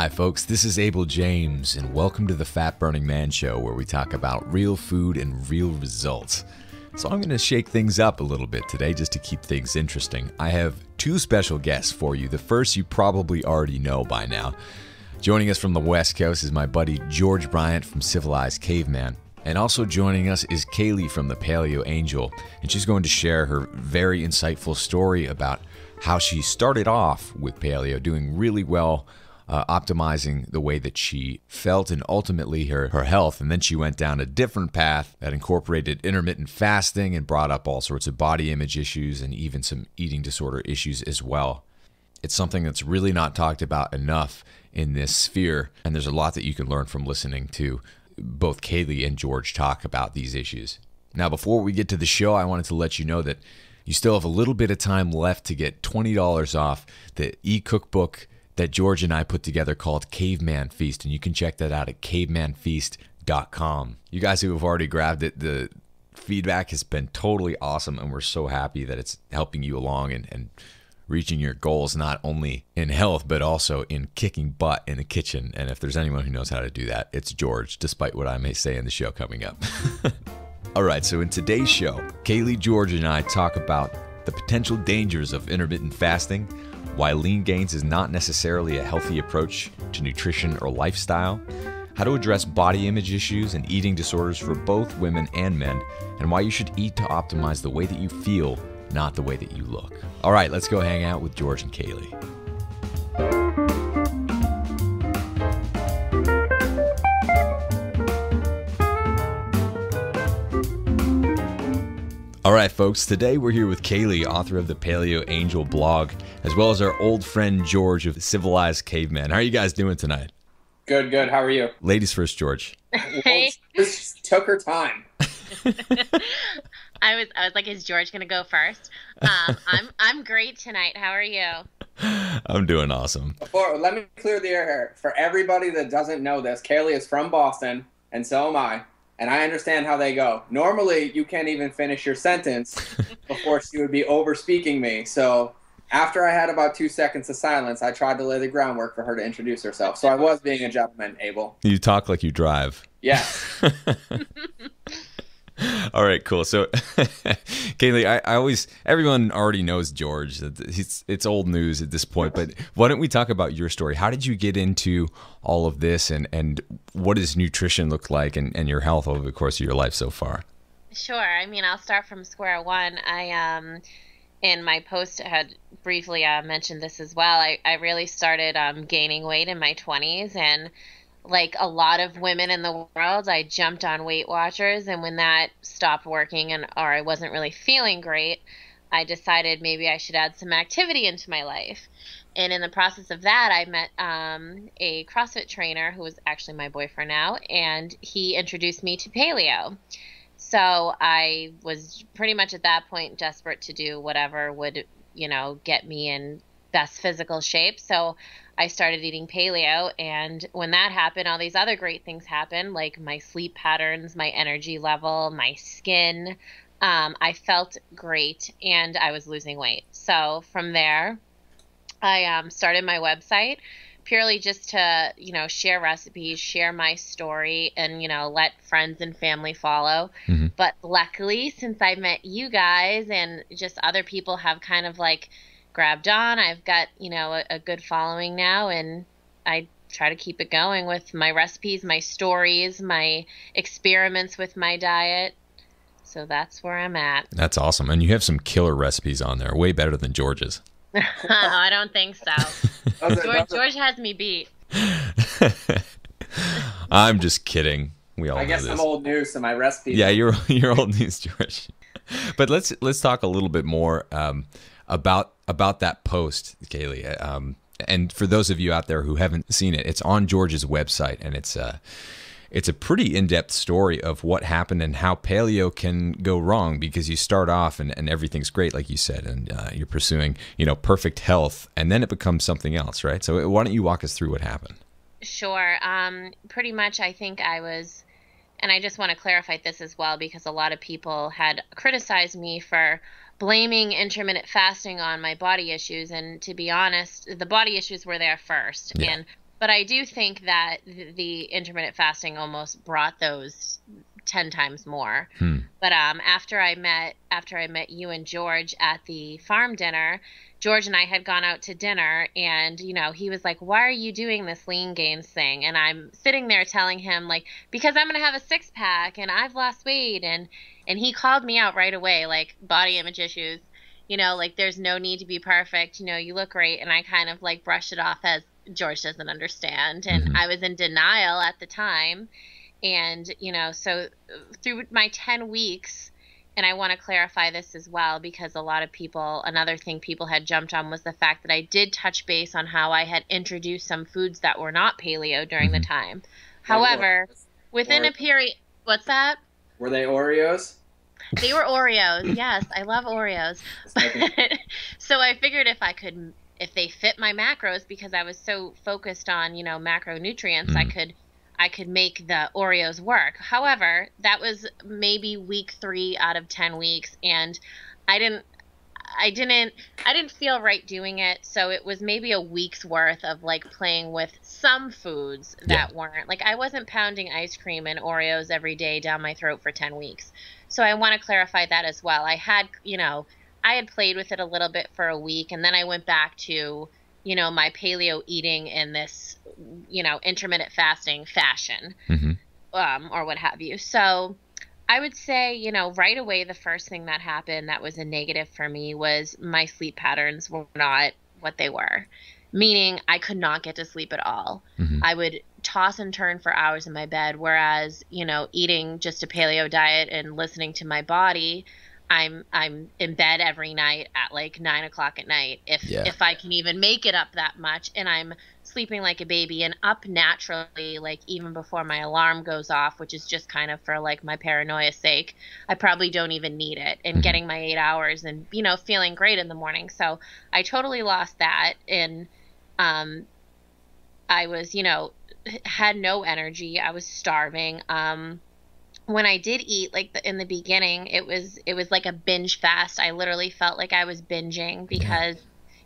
Hi folks, this is Abel James, and welcome to the Fat Burning Man Show, where we talk about real food and real results. So I'm going to shake things up a little bit today just to keep things interesting. I have two special guests for you. The first you probably already know by now. Joining us from the West Coast is my buddy George Bryant from Civilized Caveman. And also joining us is Kaleigh from the Paleo Angel, and she's going to share her very insightful story about how she started off with paleo, doing really well, optimizing the way that she felt and ultimately her health. And then she went down a different path that incorporated intermittent fasting and brought up all sorts of body image issues and even some eating disorder issues as well. It's something that's really not talked about enough in this sphere, and there's a lot that you can learn from listening to both Kaleigh and George talk about these issues. Now, before we get to the show, I wanted to let you know that you still have a little bit of time left to get $20 off the e-cookbook that George and I put together called Caveman Feast, and you can check that out at cavemanfeast.com. You guys who have already grabbed it, the feedback has been totally awesome, and we're so happy that it's helping you along and reaching your goals, not only in health, but also in kicking butt in the kitchen. And if there's anyone who knows how to do that, it's George, despite what I may say in the show coming up. All right, so in today's show, Kaleigh, George, and I talk about the potential dangers of intermittent fasting, why lean gains is not necessarily a healthy approach to nutrition or lifestyle, how to address body image issues and eating disorders for both women and men, and why you should eat to optimize the way that you feel, not the way that you look. All right, let's go hang out with George and Kaleigh. All right, folks, today we're here with Kaleigh, author of the Paleo Angel blog, as well as our old friend George of Civilized Caveman. How are you guys doing tonight? Good, good. How are you? Ladies first, George. Well, just took her time. I was like, is George gonna go first? I'm great tonight. How are you? I'm doing awesome. Let me clear the air here. For everybody that doesn't know this, Kaleigh is from Boston, and so am I. And I understand how they go. Normally, you can't even finish your sentence before she would be over-speaking me. So after I had about 2 seconds of silence, I tried to lay the groundwork for her to introduce herself. So I was being a gentleman, Abel. You talk like you drive. Yes. All right, cool. So, Kaleigh, everyone already knows George. It's old news at this point, but why don't we talk about your story? How did you get into all of this, and what does nutrition look like and your health over the course of your life so far? Sure. I mean, I'll start from square one. I in my post had briefly mentioned this as well. I really started gaining weight in my 20s, and like a lot of women in the world, I jumped on Weight Watchers, and when that stopped working or I wasn't really feeling great, I decided maybe I should add some activity into my life. And in the process of that, I met a CrossFit trainer who is actually my boyfriend now, and he introduced me to paleo. So I was pretty much at that point desperate to do whatever would, get me in best physical shape. So I started eating paleo, and when that happened, all these other great things happened, like my sleep patterns, my energy level, my skin. I felt great, and I was losing weight. So from there, I started my website purely just to, share recipes, share my story, and, let friends and family follow. Mm-hmm. But luckily, since I met you guys and just other people have kind of like grabbed on, I've got, a good following now, and I try to keep it going with my recipes, my stories, my experiments with my diet. So that's where I'm at. That's awesome. And you have some killer recipes on there, way better than George's. I don't think so. George has me beat. I'm just kidding. We all I guess know this. I'm old news, so my recipes. Yeah, you're old news, George. But let's talk a little bit more about that post, Kaleigh. And for those of you out there who haven't seen it, it's on George's website, and it's a pretty in-depth story of what happened and how paleo can go wrong, because you start off and everything's great, like you said, and you're pursuing, perfect health, and then it becomes something else, right? So why don't you walk us through what happened? Sure. Pretty much, I think I was, and I just want to clarify this as well, because a lot of people had criticized me for blaming intermittent fasting on my body issues. And to be honest, the body issues were there first. Yeah. And But I do think that the intermittent fasting almost brought those 10 times more. But after I met you and George at the farm dinner, George and I had gone out to dinner, and he was like, "Why are you doing this lean gains thing?" And I'm sitting there telling him, like, because I'm going to have a six pack and I've lost weight, and he called me out right away, like, body image issues. Like, there's no need to be perfect. You look great. And I kind of like brushed it off as George doesn't understand. And I was in denial at the time. And, so through my 10 weeks, and I want to clarify this as well, because a lot of people, another thing people had jumped on was the fact that I did touch base on how I had introduced some foods that were not paleo during the time. However, within a period, what's that? Were they Oreos? They were Oreos. Yes, I love Oreos. So I figured if they fit my macros, because I was so focused on, macronutrients, I could make the Oreos work. However, that was maybe week 3 out of 10 weeks, and I didn't feel right doing it. So it was maybe a week's worth of like playing with some foods that weren't, like, I wasn't pounding ice cream and Oreos every day down my throat for 10 weeks. So I want to clarify that as well. I had played with it a little bit for a week, and then I went back to, my paleo eating in this, intermittent fasting fashion, or what have you. So I would say, right away, the first thing that happened that was a negative for me was my sleep patterns were not what they were, meaning I could not get to sleep at all. I would toss and turn for hours in my bed, whereas, eating just a paleo diet and listening to my body, I'm in bed every night at like 9 o'clock at night, if I can even make it up that much, and I'm sleeping like a baby and up naturally, like even before my alarm goes off, which is just kind of for like my paranoia's sake. I probably don't even need it, and getting my 8 hours and, feeling great in the morning. So I totally lost that, and I was, had no energy. I was starving. When I did eat, like in the beginning, it was like a binge fast. I literally felt like I was binging because,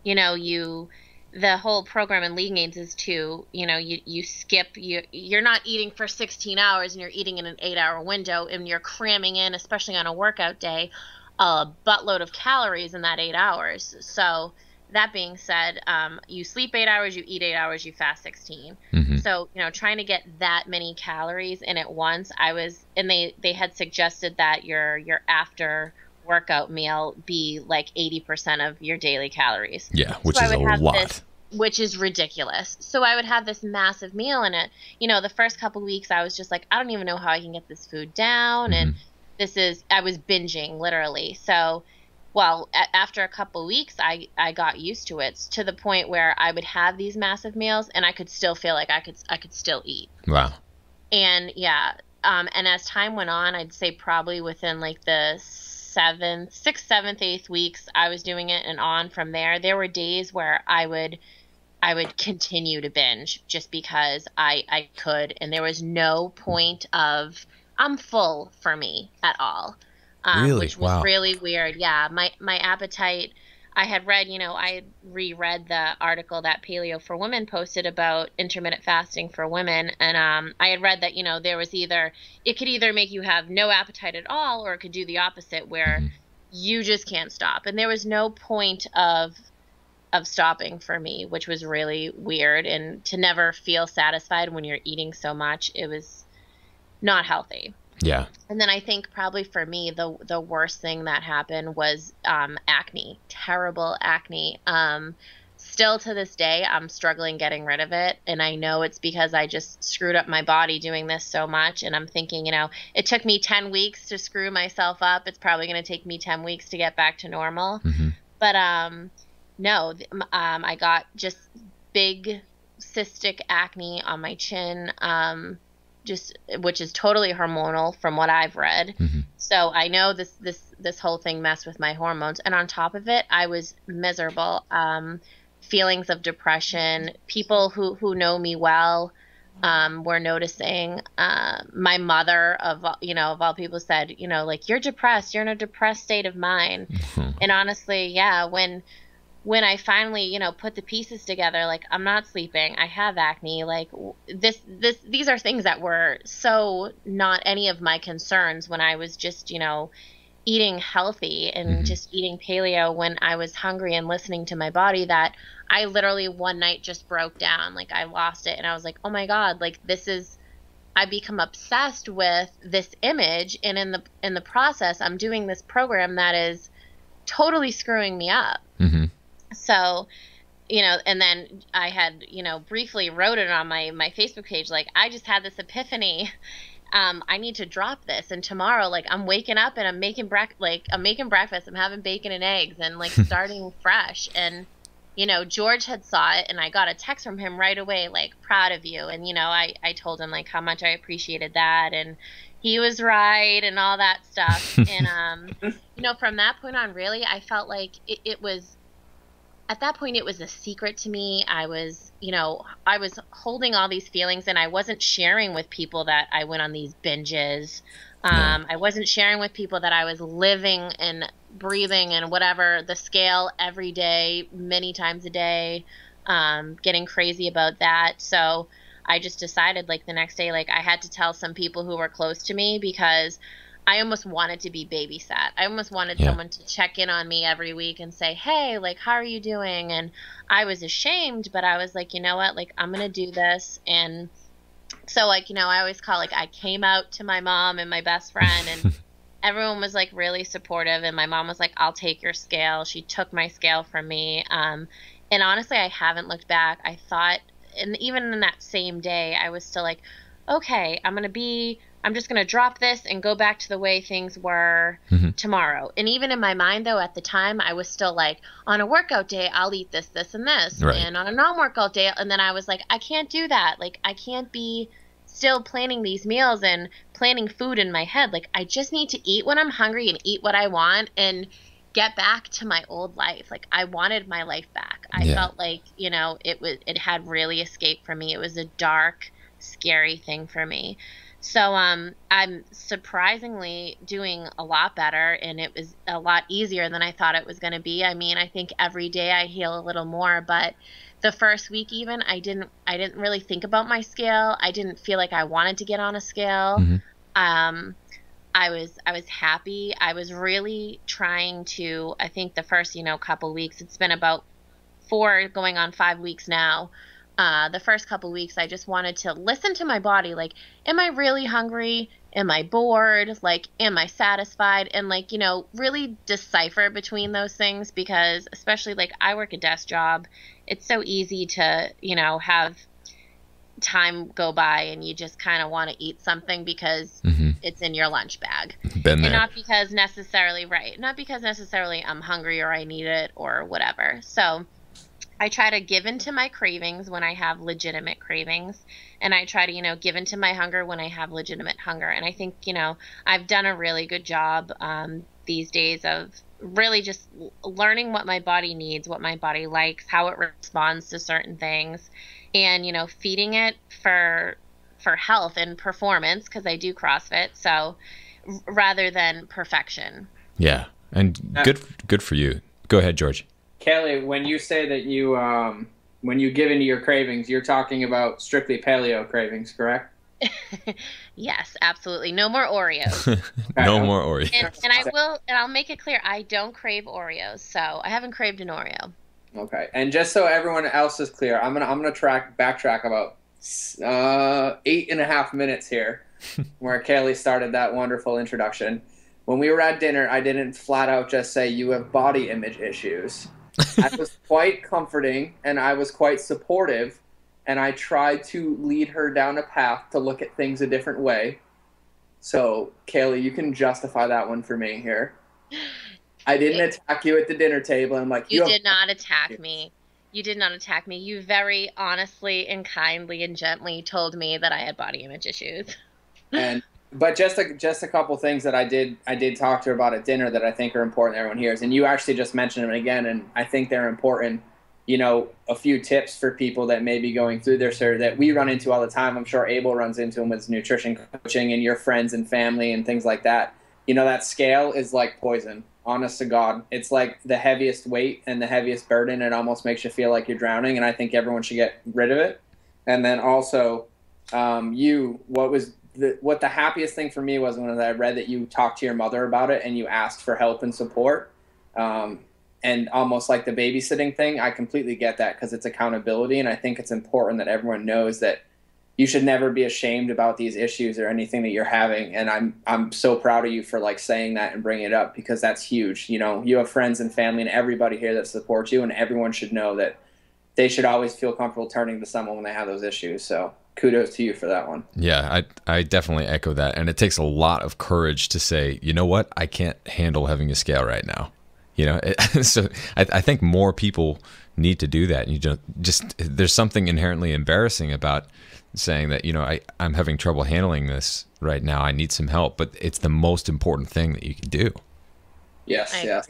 the whole program in Lean Gains is to, you skip, you're not eating for 16 hours and you're eating in an 8-hour window, and you're cramming in, especially on a workout day, a buttload of calories in that 8 hours. So that being said, you sleep 8 hours, you eat 8 hours, you fast 16. So, trying to get that many calories in at once, and they had suggested that your after workout meal be like 80% of your daily calories. Yeah, which is a lot. Which is ridiculous. So I would have this massive meal, and the first couple of weeks I was just like, I don't even know how I can get this food down. And I was binging literally. So, well, after a couple of weeks, I got used to it, to the point where I would have these massive meals and I could still feel like I could still eat. Wow. And and as time went on, I'd say probably within like the 6th, 7th, 8th weeks, I was doing it, and on from there, there were days where I would continue to binge just because I could, and there was no point of I'm full for me at all. Really? Which was really weird. Yeah, my appetite. I had read, I had reread the article that Paleo for Women posted about intermittent fasting for women, and I had read that there was it could either make you have no appetite at all, or it could do the opposite, where you just can't stop. And there was no point of stopping for me, which was really weird, and to never feel satisfied when you're eating so much, it was not healthy. Yeah. And then I think probably for me, the worst thing that happened was acne, terrible acne. Still to this day, I'm struggling getting rid of it. And I know it's because I just screwed up my body doing this so much. And I'm thinking, it took me 10 weeks to screw myself up. It's probably going to take me 10 weeks to get back to normal. But no, I got just big cystic acne on my chin. Which is totally hormonal from what I've read. So I know this whole thing messed with my hormones. And on top of it, I was miserable. Feelings of depression. People who know me well were noticing. My mother, of all people, said, like, you're depressed. You're in a depressed state of mind. And honestly, yeah, when when I finally, you know, put the pieces together, like, I'm not sleeping, I have acne, like, these are things that were so not any of my concerns when I was just, you know, eating healthy and just eating paleo when I was hungry and listening to my body, that I literally one night just broke down. Like, I lost it, and I was like, oh my God, like, I become obsessed with this image, and in the process, I'm doing this program that is totally screwing me up. So, you know, and then I had, you know, briefly wrote it on my Facebook page, like, I just had this epiphany. I need to drop this. And tomorrow, like, I'm waking up and I'm making breakfast. I'm having bacon and eggs and, like, starting fresh. And, you know, George had saw it, and I got a text from him right away, like, proud of you. And, you know, I told him, like, how much I appreciated that. And he was right and all that stuff. And, you know, from that point on, really, I felt like it was, at that point, it was a secret to me. I was, you know, I was holding all these feelings, and I wasn't sharing with people that I went on these binges. I wasn't sharing with people that I was living and breathing and whatever, the scale every day, many times a day, getting crazy about that. So I just decided, like, the next day, like, I had to tell some people who were close to me, because I almost wanted to be babysat. I almost wanted someone to check in on me every week and say, hey, like, how are you doing? And I was ashamed, but I was like, you know what, like, I'm going to do this. And so, like, you know, I always call, like, I came out to my mom and my best friend, and everyone was, like, really supportive. And my mom was like, I'll take your scale. She took my scale from me. And honestly, I haven't looked back. I thought, and even in that same day, I was still like, okay, I'm just going to drop this and go back to the way things were tomorrow. And even in my mind, though, at the time, I was still like, on a workout day, I'll eat this, this, and this. Right. And on a non-workout day, and then I was like, I can't do that. Like, I can't be still planning these meals and planning food in my head. Like, I just need to eat when I'm hungry and eat what I want and get back to my old life. Like, I wanted my life back. I felt like, you know, it had really escaped from me. It was a dark, scary thing for me. So I'm surprisingly doing a lot better, and it was a lot easier than I thought it was going to be. I mean, I think every day I heal a little more, but the first week even, I didn't really think about my scale. I didn't feel like I wanted to get on a scale. I was happy. I was really trying to, I think the first, you know, couple weeks, it's been about 4 going on 5 weeks now. The first couple weeks, I just wanted to listen to my body. Like, am I really hungry? Am I bored? Like, am I satisfied? And, like, you know, really decipher between those things, because especially, like, I work a desk job. It's so easy to, you know, have time go by and you just kind of want to eat something because it's in your lunch bag. Been there. And not because necessarily I'm hungry or I need it or whatever. So I try to give into my cravings when I have legitimate cravings, and I try to, you know, give into my hunger when I have legitimate hunger. And I think, you know, I've done a really good job these days of really just learning what my body needs, what my body likes, how it responds to certain things, and, you know, feeding it for health and performance, because I do CrossFit, so rather than perfection. Yeah, and good for you. Go ahead, George. Kaleigh, when you say that you when you give into your cravings, you're talking about strictly paleo cravings, correct? Yes, absolutely. No more Oreos. No more Oreos. And I'll make it clear, I don't crave Oreos, so I haven't craved an Oreo. Okay. And just so everyone else is clear, I'm gonna backtrack about 8.5 minutes here, where Kaleigh started that wonderful introduction. When we were at dinner, I didn't flat out just say you have body image issues. I was quite comforting, and I was quite supportive, and I tried to lead her down a path to look at things a different way. So, Kaleigh, you can justify that one for me here. I didn't attack you at the dinner table. I'm like, you did not attack me. You did not attack me. You very honestly and kindly and gently told me that I had body image issues. But just a couple things that I did talk to her about at dinner that I think are important everyone hears. And you actually just mentioned them again, and I think they're important. You know, a few tips for people that may be going through this or that we run into all the time. I'm sure Abel runs into them with nutrition coaching and your friends and family and things like that. You know, that scale is like poison. honest to God. It's like the heaviest weight and the heaviest burden. It almost makes you feel like you're drowning, and I think everyone should get rid of it. And then also, what the happiest thing for me was when I read that you talked to your mother about it and you asked for help and support, and almost like the babysitting thing. I completely get that because it's accountability, and I think it's important that everyone knows that you should never be ashamed about these issues or anything that you're having. And I'm so proud of you for like saying that and bringing it up, because that's huge. You know, you have friends and family and everybody here that supports you, and everyone should know that they should always feel comfortable turning to someone when they have those issues. So kudos to you for that one. Yeah, I definitely echo that. And it takes a lot of courage to say, you know what, I can't handle having a scale right now. You know, so I think more people need to do that. You just there's something inherently embarrassing about saying that, you know, I'm having trouble handling this right now. I need some help, but it's the most important thing that you can do. Yes, yes.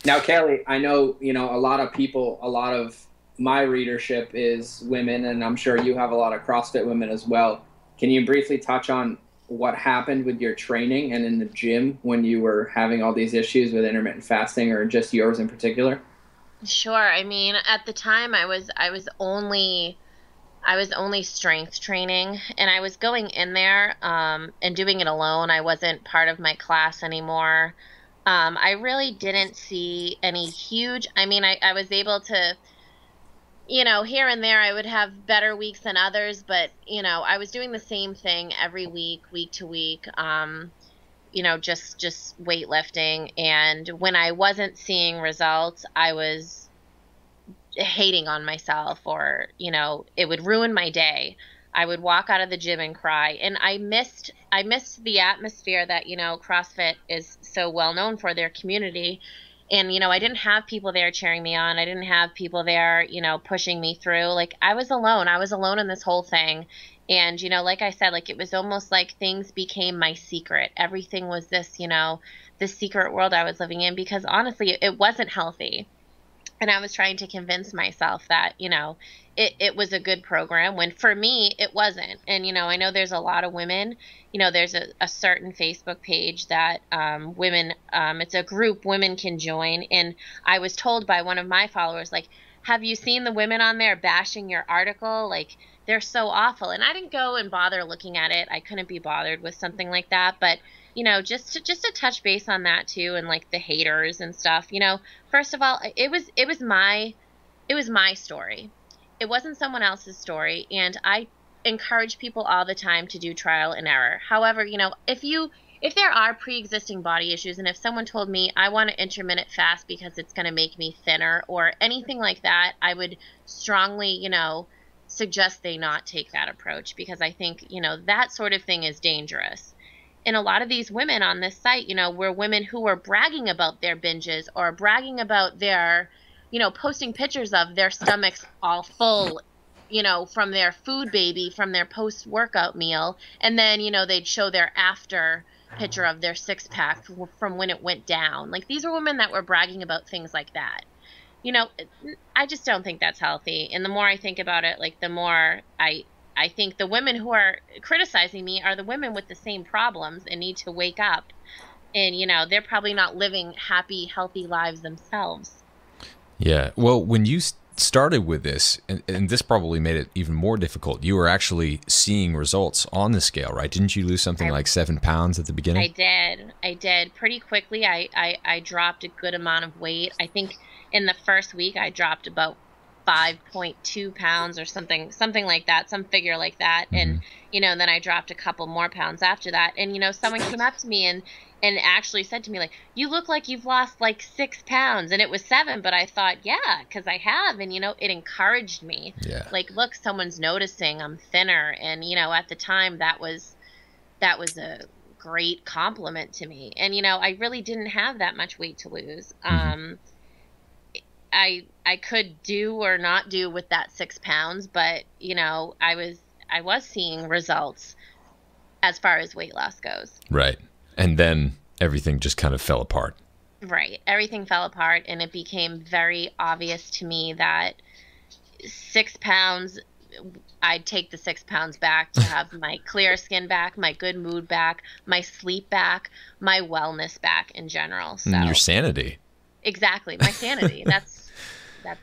Now, Kaleigh, I know, you know, a lot of my readership is women, and I'm sure you have a lot of CrossFit women as well. Can you briefly touch on what happened with your training and in the gym when you were having all these issues with intermittent fasting, or just yours in particular? Sure. I mean, at the time I was only strength training, and I was going in there and doing it alone. I wasn't part of my class anymore. I really didn't see any huge, I mean, I was able to, you know, here and there I would have better weeks than others, but, you know, I was doing the same thing every week, week to week, you know, just weightlifting. And when I wasn't seeing results, I was hating on myself, or, you know, it would ruin my day. I would walk out of the gym and cry. And I missed the atmosphere that, you know, CrossFit is so well known for, their community. And, you know, I didn't have people there cheering me on. I didn't have people there, you know, pushing me through. Like, I was alone. I was alone in this whole thing. And, you know, like I said, like, it was almost like things became my secret. Everything was this, you know, this secret world I was living in, because honestly, it wasn't healthy. And I was trying to convince myself that, you know, it was a good program, when for me, it wasn't. And, you know, I know there's a lot of women, you know, there's a certain Facebook page that women, it's a group women can join. And I was told by one of my followers, like, have you seen the women on there bashing your article? Like, they're so awful. And I didn't go and bother looking at it. I couldn't be bothered with something like that. But, you know, just to touch base on that too, and like the haters and stuff, you know, first of all, it was my story. It wasn't someone else's story. And I encourage people all the time to do trial and error. However, you know, if there are pre-existing body issues, and if someone told me I want to intermittent fast because it's going to make me thinner or anything like that, I would strongly, you know, suggest they not take that approach, because I think, you know, that sort of thing is dangerous. And a lot of these women on this site, you know, were women who were bragging about their binges, or bragging about their, you know, posting pictures of their stomachs all full, you know, from their food baby, from their post-workout meal. And then, you know, they'd show their after picture of their six-pack from when it went down. Like, these are women that were bragging about things like that. You know, I just don't think that's healthy. And the more I think about it, like, the more I think the women who are criticizing me are the women with the same problems and need to wake up. And, you know, they're probably not living happy, healthy lives themselves. Yeah. Well, when you started with this, and this probably made it even more difficult, you were actually seeing results on the scale, right? Didn't you lose something like 7 pounds at the beginning? I did. Pretty quickly, I dropped a good amount of weight. I think in the first week, I dropped about 5.2 pounds or something like that, some figure like that. Mm-hmm. And, you know, then I dropped a couple more pounds after that. And, you know, someone came up to me and actually said to me, like, you look like you've lost like 6 pounds. And it was 7, but I thought, yeah, because I have. And, you know, it encouraged me. Yeah. Like, look, someone's noticing I'm thinner. And, you know, at the time that was a great compliment to me. And, you know, I really didn't have that much weight to lose. Mm-hmm. I could do or not do with that 6 pounds, but, you know, I was seeing results as far as weight loss goes. Right. And then everything just kind of fell apart. Right. Everything fell apart, and it became very obvious to me that 6 pounds I'd take the 6 pounds back to have my clear skin back, my good mood back, my sleep back, my wellness back in general. So your sanity. Exactly, my sanity. That's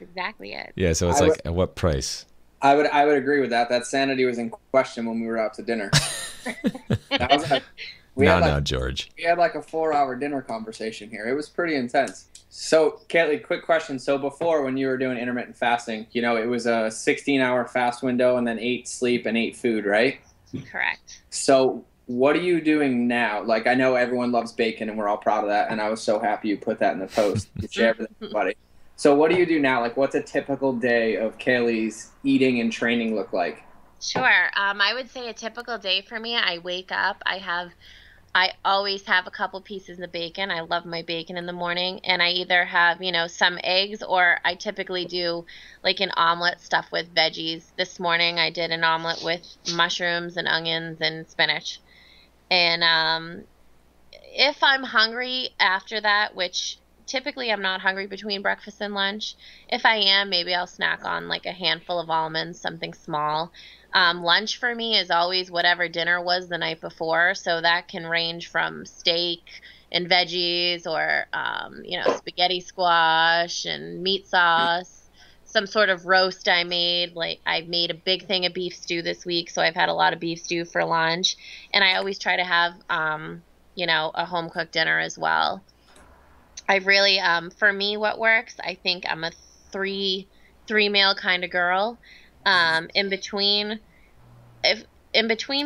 exactly it. Yeah, so it's like, at what price? I would agree with that. That sanity was in question when we were out to dinner. That was No, George. We had like a 4-hour dinner conversation here. It was pretty intense. So, Kaleigh, quick question. So before, when you were doing intermittent fasting, you know, it was a 16-hour fast window and then 8 sleep and 8 food, right? Correct. So what are you doing now? Like, I know everyone loves bacon and we're all proud of that, and I was so happy you put that in the post. You share with everybody. So what do you do now? Like, what's a typical day of Kaleigh's eating and training look like? Sure. I would say a typical day for me, I wake up, I always have a couple pieces of bacon. I love my bacon in the morning, and I either have, some eggs, or I typically do like an omelet stuffed with veggies. This morning I did an omelet with mushrooms and onions and spinach. And if I'm hungry after that, which typically I'm not hungry between breakfast and lunch, if I am, maybe I'll snack on like a handful of almonds, something small. Lunch for me is always whatever dinner was the night before, so that can range from steak and veggies, or spaghetti squash and meat sauce, some sort of roast I made. Like, I made a big thing of beef stew this week, so I've had a lot of beef stew for lunch, and I always try to have a home cooked dinner as well. I really, for me, what works, I think I'm a three meal kind of girl. In between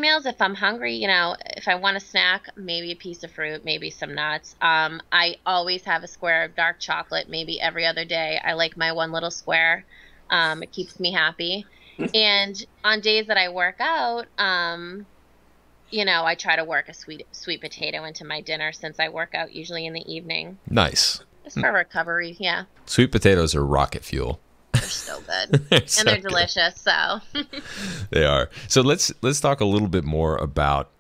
meals, if I'm hungry, if I want a snack, maybe a piece of fruit, maybe some nuts. I always have a square of dark chocolate, maybe every other day. I like my one little square. It keeps me happy. And on days that I work out, I try to work a sweet potato into my dinner, since I work out usually in the evening. Nice. Just for recovery, yeah. Sweet potatoes are rocket fuel. They're so good. And they're delicious, so. They are. So let's talk a little bit more about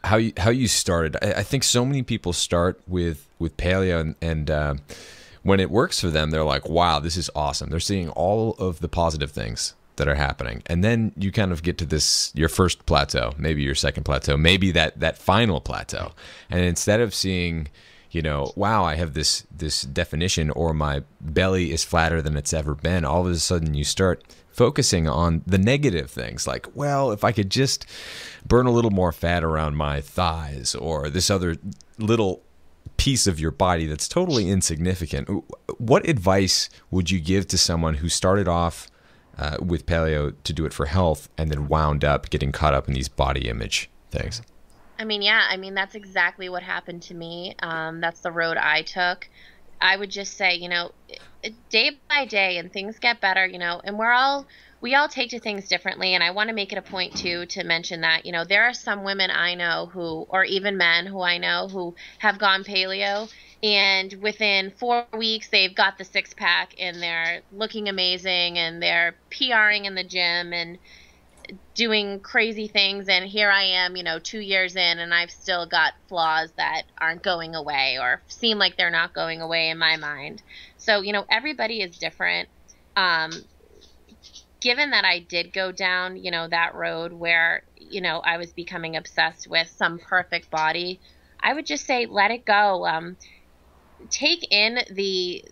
how you started. I think so many people start with paleo, and when it works for them, they're like, wow, this is awesome. They're seeing all of the positive things that are happening. And then you kind of get to your first plateau, maybe your second plateau, maybe that final plateau. And instead of seeing, wow, I have this definition, or my belly is flatter than it's ever been, all of a sudden you start focusing on the negative things, like, well, if I could just burn a little more fat around my thighs, or this other little piece of your body that's totally insignificant. What advice would you give to someone who started off with paleo to do it for health, and then wound up getting caught up in these body image things? That's exactly what happened to me. That's the road I took. I would just say, day by day, and things get better, and we all take to things differently. And I want to make it a point too, to mention that, there are some women I know or even men who I know, who have gone paleo, and within 4 weeks, they've got the 6-pack, and they're looking amazing, and they're PRing in the gym and doing crazy things. And here I am, 2 years in, and I've still got flaws that aren't going away, or seem like they're not going away in my mind. So, everybody is different. Given that I did go down, that road where, I was becoming obsessed with some perfect body, I would just say, let it go. Take in the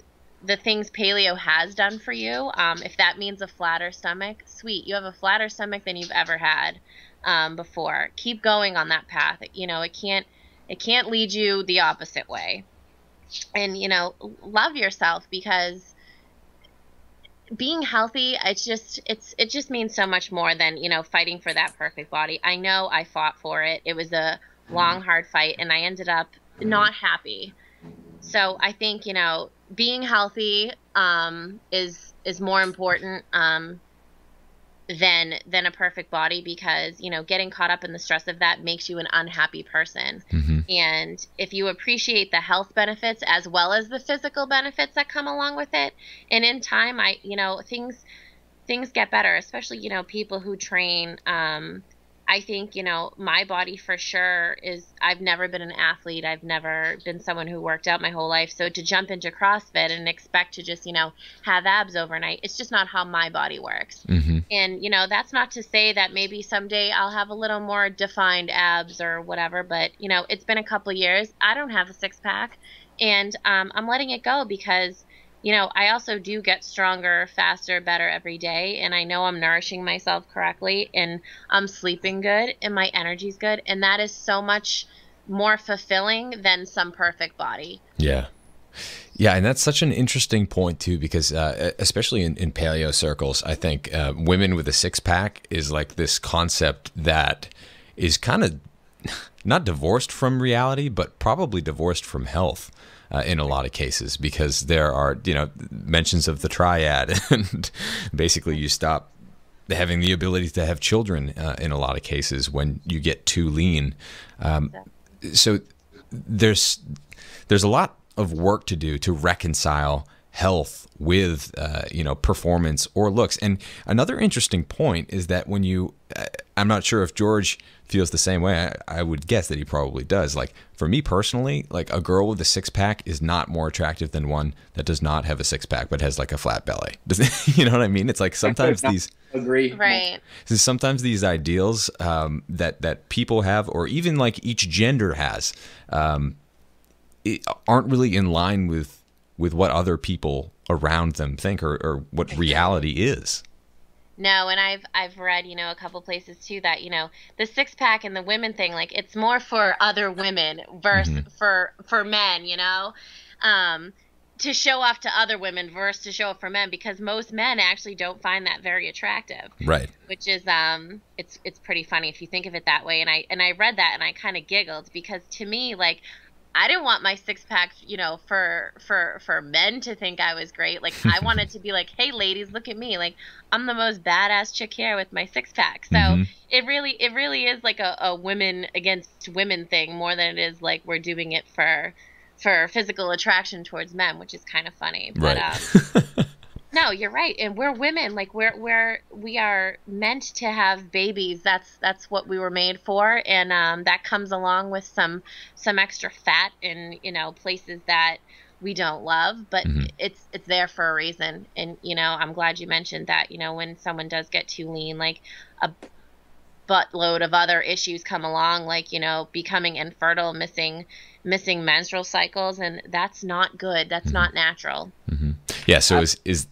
things paleo has done for you. If that means a flatter stomach, sweet. You have a flatter stomach than you've ever had before. Keep going on that path. It can't lead you the opposite way. And, love yourself, because being healthy, it just means so much more than, fighting for that perfect body. I know I fought for it. It was a long, hard fight, and I ended up not happy. So I think, being healthy is more important than a perfect body, because, getting caught up in the stress of that makes you an unhappy person. Mm-hmm. And if you appreciate the health benefits as well as the physical benefits that come along with it, and in time, things get better, especially, people who train I think, my body for sure I've never been an athlete. I've never been someone who worked out my whole life. So to jump into CrossFit and expect to just, have abs overnight, it's just not how my body works. Mm-hmm. And, that's not to say that maybe someday I'll have a little more defined abs or whatever. But, it's been a couple years. I don't have a six pack, and I'm letting it go because I also do get stronger, faster, better every day. And I know I'm nourishing myself correctly, and I'm sleeping good, and my energy's good. And that is so much more fulfilling than some perfect body. Yeah. Yeah. And that's such an interesting point too, because especially in paleo circles, I think women with a six pack is like this concept that is kind of not divorced from reality, but probably divorced from health. In a lot of cases, because there are, mentions of the triad, and basically you stop having the ability to have children in a lot of cases when you get too lean. So there's a lot of work to do to reconcile health with, performance or looks. And another interesting point is that when I'm not sure if George feels the same way. I would guess that he probably does. Like for me personally, like a girl with a six pack is not more attractive than one that does not have a six pack but has like a flat belly. You know what I mean? It's like sometimes these agree, right? Sometimes these ideals that people have, or even like each gender has, aren't really in line with what other people around them think or what reality is. No, and I've read, a couple places too that, the six pack and the women thing, like it's more for other women versus for men, to show off to other women versus to show up for men, because most men actually don't find that very attractive. Right. Which is it's pretty funny if you think of it that way. And I read that and I kind of giggled, because to me, like, I didn't want my six pack, for men to think I was great. Like I wanted to be like, hey ladies, look at me. Like I'm the most badass chick here with my six pack. So it really is like a women against women thing more than it is like we're doing it for physical attraction towards men, which is kind of funny. But right. no, you're right. And we're women. Like we are meant to have babies. That's what we were made for. And that comes along with some extra fat in, places that we don't love, but it's there for a reason. And, I'm glad you mentioned that, when someone does get too lean, like a buttload of other issues come along, like, becoming infertile, missing menstrual cycles. And that's not good. That's not natural. Yeah. So is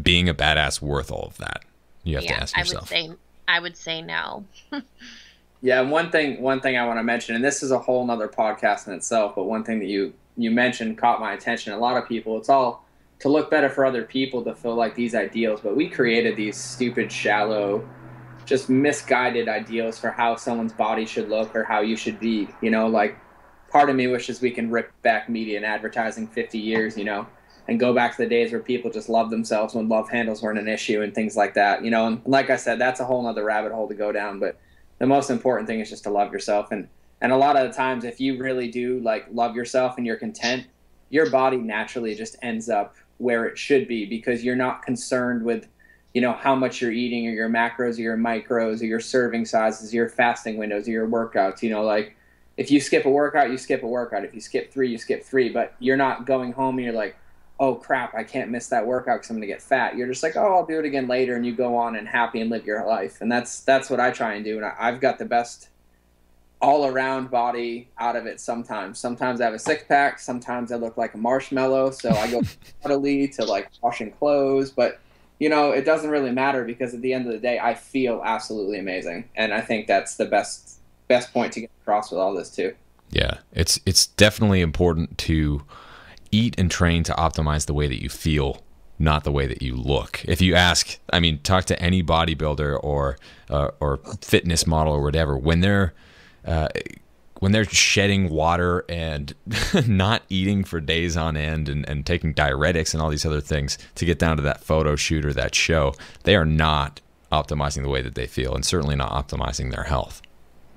being a badass worth all of that? You have to ask yourself. I would say no. Yeah, and one thing I want to mention, and this is a whole nother podcast in itself, but one thing that you mentioned caught my attention. A lot of people, it's all to look better for other people, to feel like these ideals, but we created these stupid, shallow, just misguided ideals for how someone's body should look or how you should be. Like part of me wishes we can rip back media and advertising 50 years, and go back to the days where people just loved themselves when love handles weren't an issue and things like that, and like I said, that's a whole nother rabbit hole to go down. But the most important thing is just to love yourself. And a lot of the times, if you really do like love yourself and you're content, your body naturally just ends up where it should be, because you're not concerned with, how much you're eating or your macros or your micros or your serving sizes, your fasting windows or your workouts. Like if you skip a workout, you skip a workout. If you skip 3, you skip 3, but you're not going home and you're like, oh crap, I can't miss that workout because I'm going to get fat. You're just like, oh, I'll do it again later. And you go on and happy and live your life. And that's what I try and do. And I've got the best all around body out of it sometimes. Sometimes I have a six pack. Sometimes I look like a marshmallow. So I go subtly to like washing clothes. But, it doesn't really matter, because at the end of the day, I feel absolutely amazing. And I think that's the best point to get across with all this too. Yeah, it's definitely important to eat and train to optimize the way that you feel, not the way that you look. If you talk to any bodybuilder or fitness model or whatever, when they're shedding water and not eating for days on end and taking diuretics and all these other things to get down to that photo shoot or that show, they are not optimizing the way that they feel, and certainly not optimizing their health.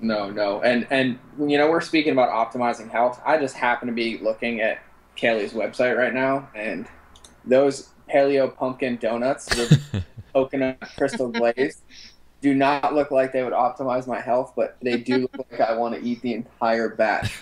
No. And we're speaking about optimizing health. I just happen to be looking at Kaleigh's website right now, and those paleo pumpkin donuts with coconut crystal glaze, do not look like they would optimize my health, but they do look like I want to eat the entire batch.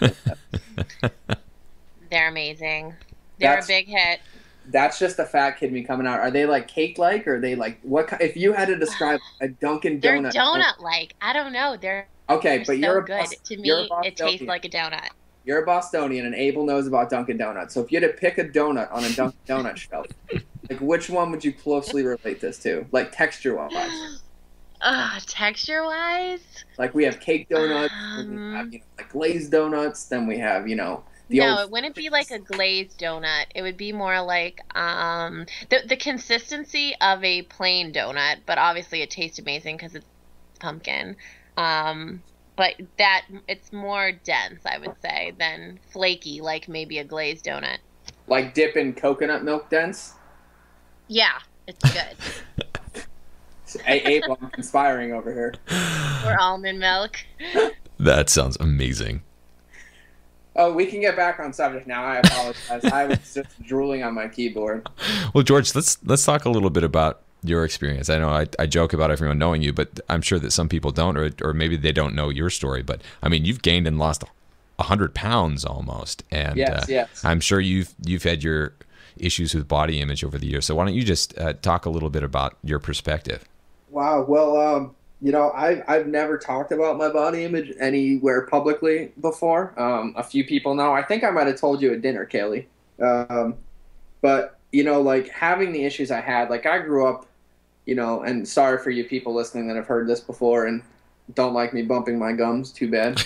They're amazing. They're a big hit. That's just the fat kid me coming out. Are they like cake-like, or are they like what? If you had to describe a Dunkin' donut, they're donut-like. I don't know. They're but so you're good. To me, it tastes like a donut. You're a Bostonian, and Abel knows about Dunkin' Donuts. So if you had to pick a donut on a Dunkin' Donut shelf, like which one would you closely relate this to, like texture-wise? Texture-wise? Like we have cake donuts, we have like glazed donuts, then we have it wouldn't be like a glazed donut. It would be more like the consistency of a plain donut, but obviously it tastes amazing because it's pumpkin. But it's more dense, I would say, than flaky, like maybe a glazed donut. Like dip in coconut milk dense? Yeah, it's good. Abel, I'm conspiring over here. Or almond milk. That sounds amazing. Oh, we can get back on subject now. I apologize. I was just drooling on my keyboard. Well, George, let's talk a little bit about your experience. I know I joke about everyone knowing you, but I'm sure that some people don't, or maybe they don't know your story. But I mean, you've gained and lost 100 pounds almost, and yes. I'm sure you've had your issues with body image over the years. So why don't you just talk a little bit about your perspective? Wow. Well, I've never talked about my body image anywhere publicly before. A few people know. I think I might have told you at dinner, Kaleigh. But like having the issues I had, like I grew up, and sorry for you people listening that have heard this before and don't like me bumping my gums. Too bad.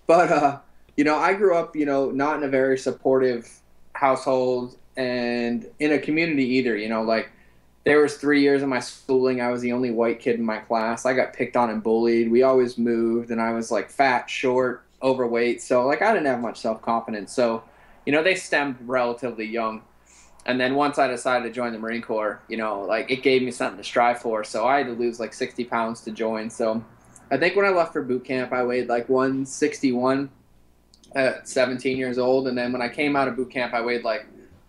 But I grew up, not in a very supportive household and in a community either. Like there was 3 years of my schooling, I was the only white kid in my class. I got picked on and bullied. We always moved, and I was like fat, short, overweight. So like I didn't have much self-confidence. So, they stemmed relatively young. And then once I decided to join the Marine Corps, like it gave me something to strive for. So I had to lose like 60 pounds to join. So I think when I left for boot camp, I weighed like 161 at 17 years old. And then when I came out of boot camp, I weighed like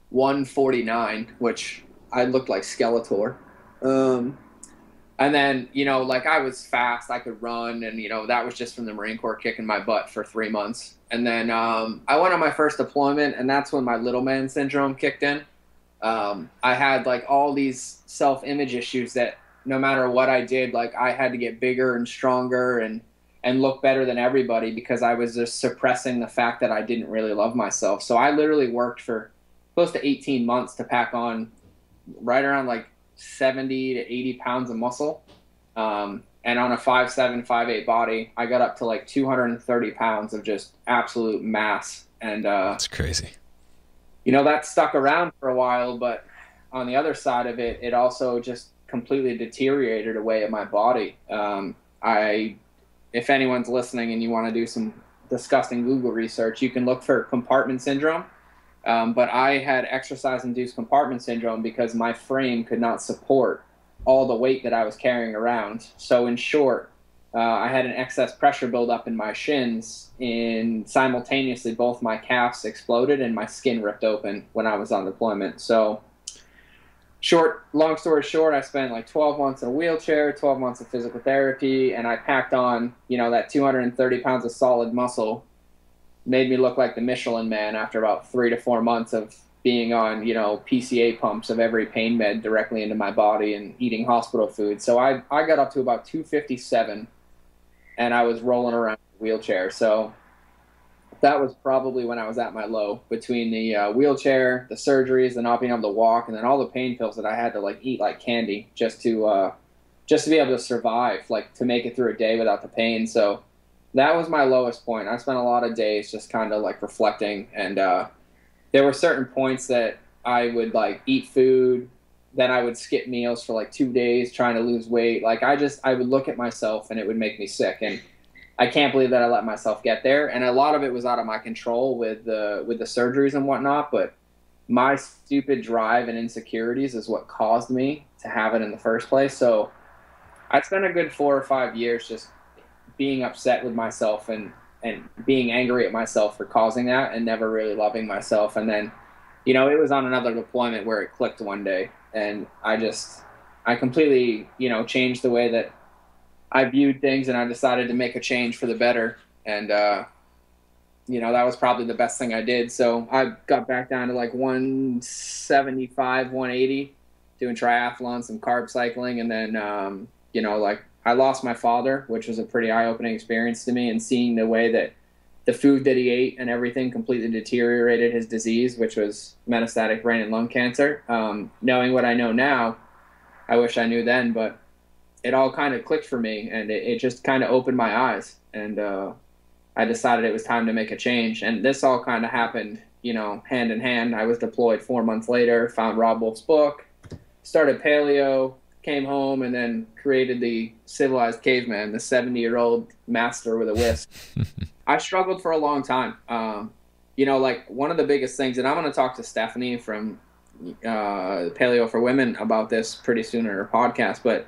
149, which I looked like Skeletor. And then, like I was fast, I could run, and, that was just from the Marine Corps kicking my butt for 3 months. And then I went on my first deployment, and that's when my little man syndrome kicked in. I had like all these self-image issues that no matter what I did, like I had to get bigger and stronger and look better than everybody because I was just suppressing the fact that I didn't really love myself. So I literally worked for close to 18 months to pack on right around like 70 to 80 pounds of muscle. And on a 5'7", 5'8" body, I got up to like 230 pounds of just absolute mass. And that's crazy. That stuck around for a while, but on the other side of it, it also just completely deteriorated away at my body. If anyone's listening and you want to do some disgusting Google research, you can look for compartment syndrome. But I had exercise-induced compartment syndrome because my frame could not support all the weight that I was carrying around. So in short, I had an excess pressure buildup in my shins, and simultaneously both my calves exploded and my skin ripped open when I was on deployment. So long story short, I spent like 12 months in a wheelchair, 12 months of physical therapy, and I packed on, that 230 pounds of solid muscle. Made me look like the Michelin Man after about 3 to 4 months of being on, PCA pumps of every pain med directly into my body and eating hospital food. So I got up to about 257, and I was rolling around in a wheelchair. So that was probably when I was at my low, between the wheelchair, the surgeries, the not being able to walk, and then all the pain pills that I had to like eat like candy just to be able to survive, like to make it through a day without the pain. So that was my lowest point. I spent a lot of days just kind of like reflecting, and there were certain points that I would like eat food, then I would skip meals for like 2 days trying to lose weight. Like I would look at myself and it would make me sick, and I can't believe that I let myself get there. And a lot of it was out of my control with the surgeries and whatnot, but my stupid drive and insecurities is what caused me to have it in the first place. So I spent a good 4 or 5 years just being upset with myself and being angry at myself for causing that and never really loving myself. And then, it was on another deployment where it clicked one day, and I completely, changed the way that I viewed things and I decided to make a change for the better. And, that was probably the best thing I did. So I got back down to like 175, 180, doing triathlon, some carb cycling. And then, like I lost my father, which was a pretty eye-opening experience to me, and seeing the way that the food that he ate and everything completely deteriorated his disease, which was metastatic brain and lung cancer. Knowing what I know now, I wish I knew then, but it all kind of clicked for me, and it just kind of opened my eyes. And I decided it was time to make a change. And this all kind of happened, hand in hand. I was deployed 4 months later, found Rob Wolf's book, started Paleo, came home, and then created the Civilized Caveman, the 70-year-old master with a whisk. I struggled for a long time. Like one of the biggest things, and I'm going to talk to Stephanie from Paleo for Women about this pretty soon in her podcast, but,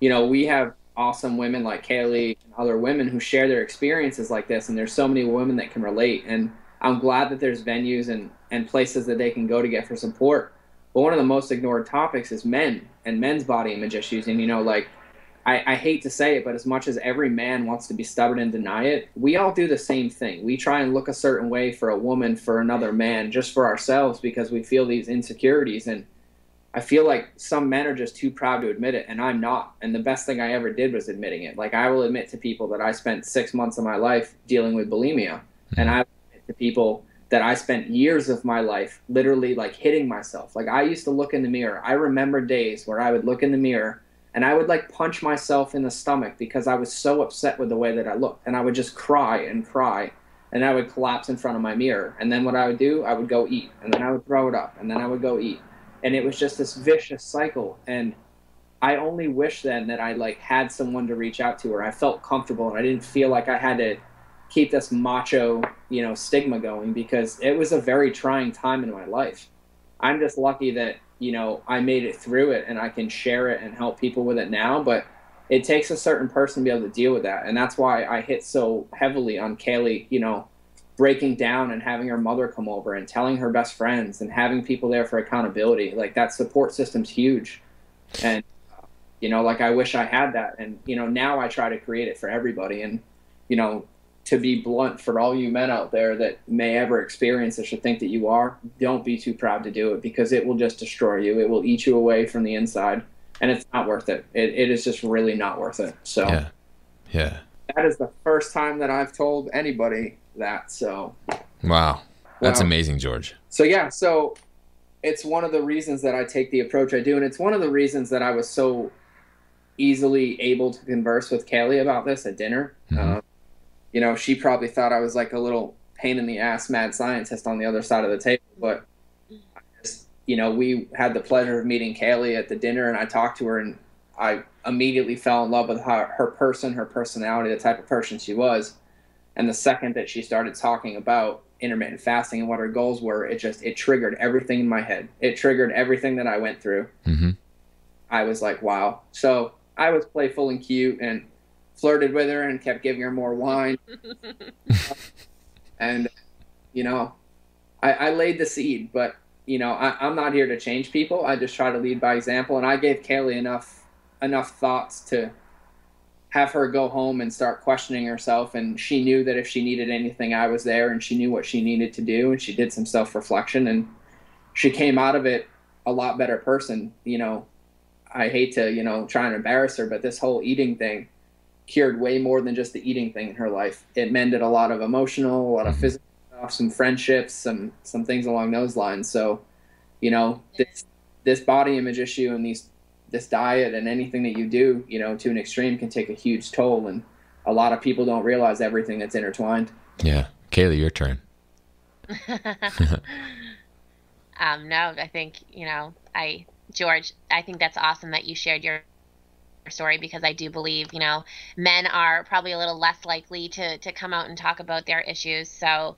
we have awesome women like Kaleigh and other women who share their experiences like this, and there's so many women that can relate. And I'm glad that there's venues and places that they can go to get for support. But one of the most ignored topics is men and men's body image issues. And, I hate to say it, but as much as every man wants to be stubborn and deny it, we all do the same thing. We try and look a certain way for a woman, for another man, just for ourselves, because we feel these insecurities. And I feel like some men are just too proud to admit it, and I'm not. And the best thing I ever did was admitting it. Like, I will admit to people that I spent 6 months of my life dealing with bulimia. And I will admit to people that I spent years of my life literally like hitting myself. Like, I used to look in the mirror. I remember days where I would look in the mirror and I would like punch myself in the stomach because I was so upset with the way that I looked. And I would just cry and cry, and I would collapse in front of my mirror. And then what I would do, I would go eat, and then I would throw it up, and then I would go eat. And it was just this vicious cycle. And I only wish then that I like had someone to reach out to, or I felt comfortable and I didn't feel like I had to keep this macho, stigma going, because it was a very trying time in my life. I'm just lucky that, I made it through it and I can share it and help people with it now. But it takes a certain person to be able to deal with that. And that's why I hit so heavily on Kaleigh, breaking down and having her mother come over and telling her best friends and having people there for accountability. Like, that support system's huge. And, I wish I had that. And, now I try to create it for everybody. And, to be blunt, for all you men out there that may ever experience this or think that you are, don't be too proud to do it, because it will just destroy you. It will eat you away from the inside, and it's not worth it. It is just really not worth it. So yeah. That is the first time that I've told anybody that. So wow. That's amazing, George. So it's one of the reasons that I take the approach I do, and it's one of the reasons that I was so easily able to converse with Kaleigh about this at dinner. Mm-hmm. She probably thought I was like a little pain in the ass mad scientist on the other side of the table. But, we had the pleasure of meeting Kaleigh at the dinner, and I talked to her, and I immediately fell in love with her person, her personality, the type of person she was. And the second that she started talking about intermittent fasting and what her goals were, it triggered everything in my head. It triggered everything that I went through. Mm-hmm. I was like, wow. So I was playful and cute and flirted with her and kept giving her more wine. And, I laid the seed, but, I'm not here to change people. I just try to lead by example. And I gave Kaleigh enough thoughts to have her go home and start questioning herself. And she knew that if she needed anything, I was there, and she knew what she needed to do. And she did some self-reflection, and she came out of it a lot better person. I hate to, try and embarrass her, but this whole eating thing cured way more than just the eating thing in her life. It mended a lot of emotional, a lot of physical stuff, some friendships, some things along those lines. So, this body image issue and this diet and anything that you do, to an extreme can take a huge toll. And a lot of people don't realize everything that's intertwined. Yeah. Kaleigh, your turn. No, I think, George, I think that's awesome that you shared your story, because I do believe, men are probably a little less likely to come out and talk about their issues. So,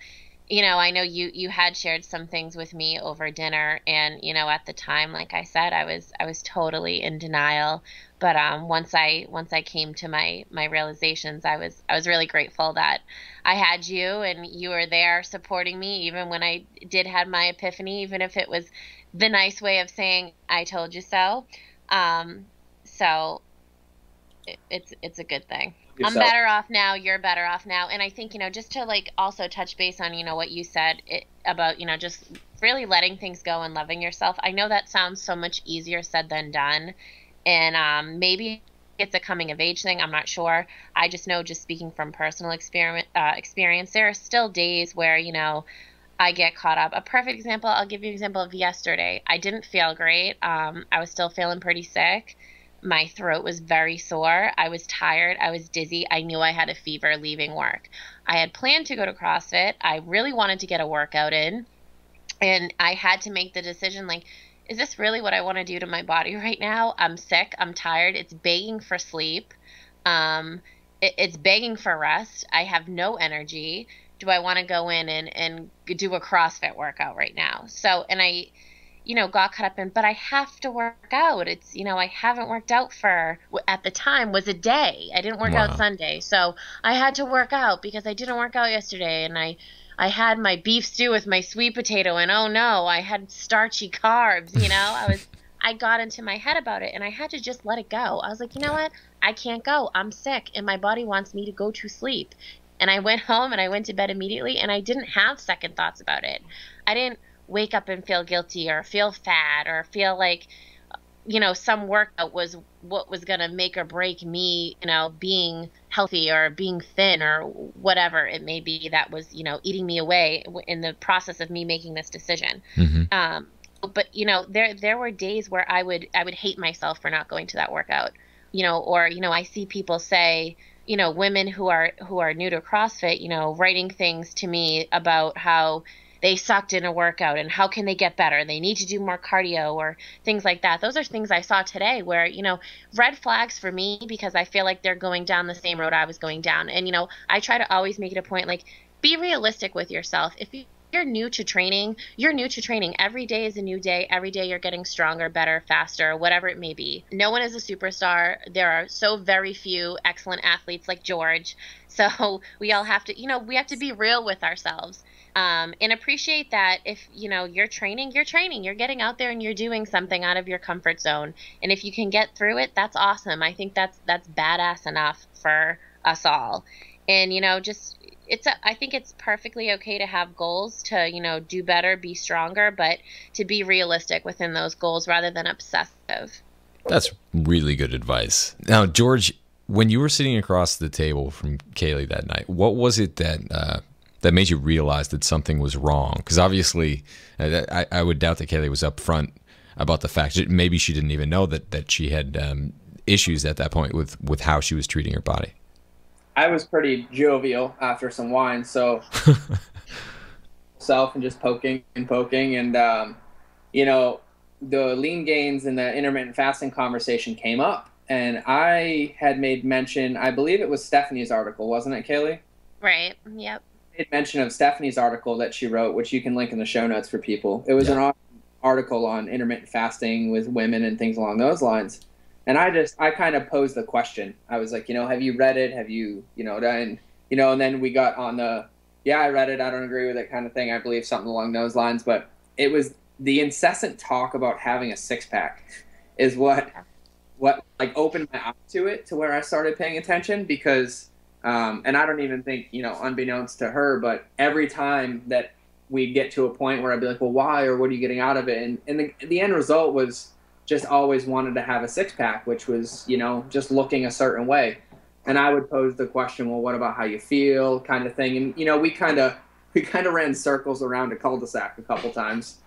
I know you had shared some things with me over dinner, and, at the time, like I said, I was totally in denial. But once I came to my realizations, I was really grateful that I had you, and you were there supporting me, even when I did have my epiphany, even if it was the nice way of saying, I told you so. So it's a good thing. I'm Yourself. better off now, you're better off now. And I think, just to like also touch base on, what you said about, just really letting things go and loving yourself. I know that sounds so much easier said than done. And maybe it's a coming of age thing. I'm not sure. I just know, just speaking from personal experience, there are still days where, I get caught up. A perfect example, I'll give you an example of yesterday. I didn't feel great. I was still feeling pretty sick. My throat was very sore. I was tired. I was dizzy. I knew I had a fever leaving work. I had planned to go to CrossFit. I really wanted to get a workout in. And I had to make the decision, like, is this really what I want to do to my body right now? I'm sick. I'm tired. It's begging for sleep. It's begging for rest. I have no energy. Do I want to go in and do a CrossFit workout right now? So, and I, got caught up in, but I have to work out. It's, I haven't worked out for, at the time, was a day. I didn't work out Sunday. So I had to work out because I didn't work out yesterday. And I had my beef stew with my sweet potato, and oh no, I had starchy carbs, I got into my head about it, and I had to just let it go. I was like, you know what? I can't go. I'm sick, and my body wants me to go to sleep. And I went home, and I went to bed immediately, and I didn't have second thoughts about it. I didn't wake up and feel guilty or feel fat or feel like, some workout was what was going to make or break me, being healthy or being thin or whatever it may be that was, eating me away in the process of me making this decision. Mm-hmm. But, there were days where I would hate myself for not going to that workout, or, I see people say, women who are new to CrossFit, writing things to me about how they sucked in a workout and how can they get better? They need to do more cardio or things like that. Those are things I saw today where, red flags for me because I feel like they're going down the same road I was going down. And, I try to always make it a point, like, be realistic with yourself. If you're new to training, you're new to training. Every day is a new day. Every day you're getting stronger, better, faster, whatever it may be. No one is a superstar. There are so very few excellent athletes like George. So we all have to, we have to be real with ourselves. And appreciate that if, you're training, you're getting out there and you're doing something out of your comfort zone. And if you can get through it, that's awesome. I think that's badass enough for us all. And, I think it's perfectly okay to have goals to, do better, be stronger, but to be realistic within those goals rather than obsessive. That's really good advice. Now, George, when you were sitting across the table from Kaleigh that night, what was it that made you realize that something was wrong? Because obviously, I would doubt that Kaleigh was upfront about the fact that maybe she didn't even know that she had issues at that point with how she was treating her body. I was pretty jovial after some wine, so self and just poking, and the lean gains and the intermittent fasting conversation came up, and I had made mention, I believe it was Stephanie's article, wasn't it, Kaleigh? Right. Yep. I made mention of Stephanie's article that she wrote, which you can link in the show notes for people. It was an article on intermittent fasting with women and things along those lines. And I kind of posed the question. I was like, have you read it? Have you, done, and then we got on the, I read it, I don't agree with it kind of thing. I believe something along those lines. But it was the incessant talk about having a six-pack is what like opened my eyes to it, to where I started paying attention because, and I don't even think, unbeknownst to her, but every time that we'd get to a point where I'd be like, well, why, or what are you getting out of it? And the end result was just always wanted to have a six-pack, which was, just looking a certain way. And I would pose the question, well, what about how you feel, kind of thing. And, we kind of ran circles around a cul-de-sac a couple times.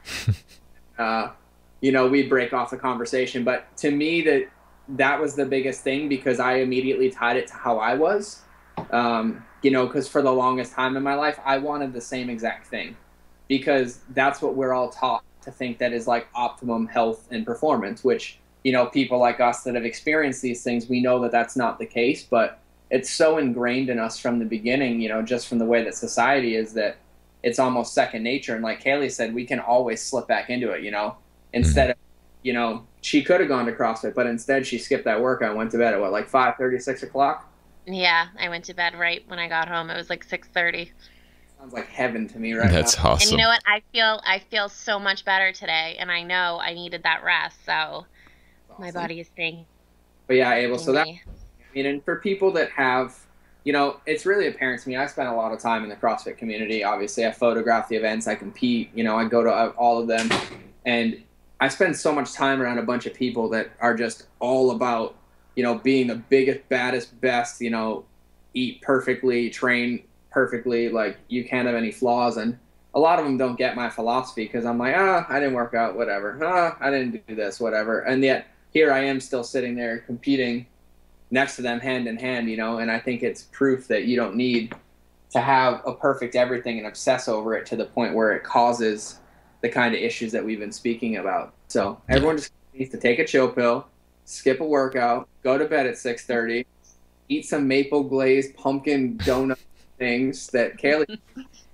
We'd break off the conversation. But to me, that was the biggest thing because I immediately tied it to how I was. Because for the longest time in my life, I wanted the same exact thing because that's what we're all taught to think that is like optimum health and performance, which, people like us that have experienced these things, we know that that's not the case, but it's so ingrained in us from the beginning, just from the way that society is, that it's almost second nature. And like Kaleigh said, we can always slip back into it, instead of, she could have gone to CrossFit, but instead she skipped that workout and went to bed at like 5:30, 6 o'clock? Yeah, I went to bed right when I got home. It was like 6:30. Sounds like heaven to me right That's now. awesome. And you know what? I feel so much better today, and I know I needed that rest, so my body is thanking But yeah, Abel, so that, And for people that have, it's really apparent to me. I spend a lot of time in the CrossFit community. Obviously, I photograph the events. I compete. I go to all of them. And I spend so much time around a bunch of people that are just all about, being the biggest, baddest, best, eat perfectly, train perfectly. Like, you can't have any flaws. And a lot of them don't get my philosophy because I'm like, I didn't work out, whatever. I didn't do this, whatever. And yet here I am still sitting there competing next to them hand in hand, and I think it's proof that you don't need to have a perfect everything and obsess over it to the point where it causes the kind of issues that we've been speaking about. So everyone just needs to take a chill pill, skip a workout, go to bed at 6:30, eat some maple glazed pumpkin donut things that Kaleigh...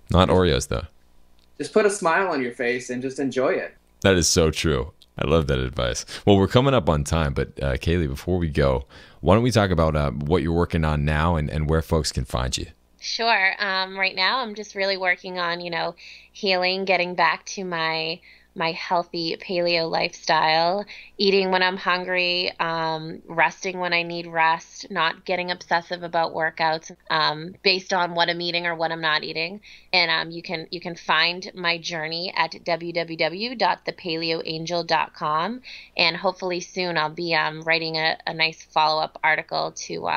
Not Oreos, though. Just put a smile on your face and just enjoy it. That is so true. I love that advice. Well, we're coming up on time, but Kaleigh, before we go, why don't we talk about what you're working on now and where folks can find you? Sure. Right now, I'm just really working on, healing, getting back to my healthy paleo lifestyle, eating when I'm hungry, resting when I need rest, not getting obsessive about workouts based on what I'm eating or what I'm not eating. And you can find my journey at www.thepaleoangel.com. And hopefully soon I'll be writing a nice follow-up article to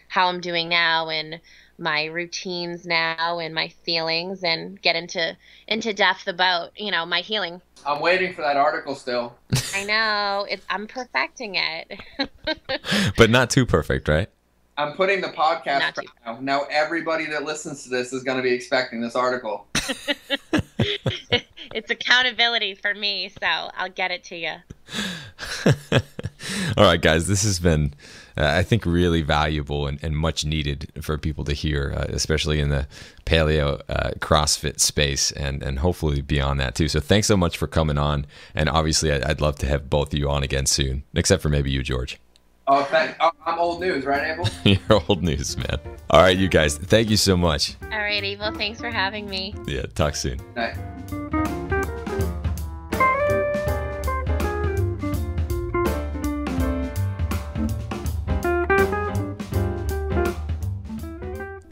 how I'm doing now and my routines now and my feelings, and get into depth about, my healing. I'm waiting for that article still. I know. I'm perfecting it. But not too perfect, right? I'm putting the podcast now. Now everybody that listens to this is going to be expecting this article. It's accountability for me, so I'll get it to you. All right, guys, this has been, I think, really valuable and much needed for people to hear, especially in the paleo CrossFit space and hopefully beyond that too. So thanks so much for coming on. And obviously, I'd love to have both of you on again soon, except for maybe you, George. Oh, I'm old news, right, Abel? You're old news, man. All right, you guys, thank you so much. All right, Abel, thanks for having me. Yeah, talk soon. Night.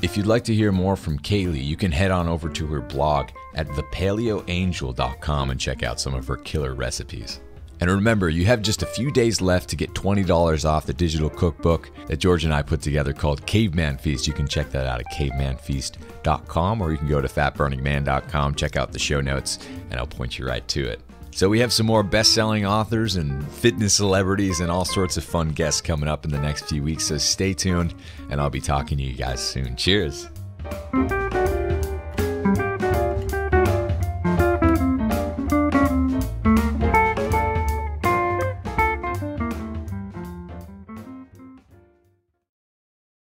If you'd like to hear more from Kaleigh, you can head on over to her blog at thepaleoangel.com and check out some of her killer recipes. And remember, you have just a few days left to get $20 off the digital cookbook that George and I put together called Caveman Feast. You can check that out at cavemanfeast.com, or you can go to fatburningman.com, check out the show notes, and I'll point you right to it. So we have some more best-selling authors and fitness celebrities and all sorts of fun guests coming up in the next few weeks, so stay tuned, and I'll be talking to you guys soon. Cheers.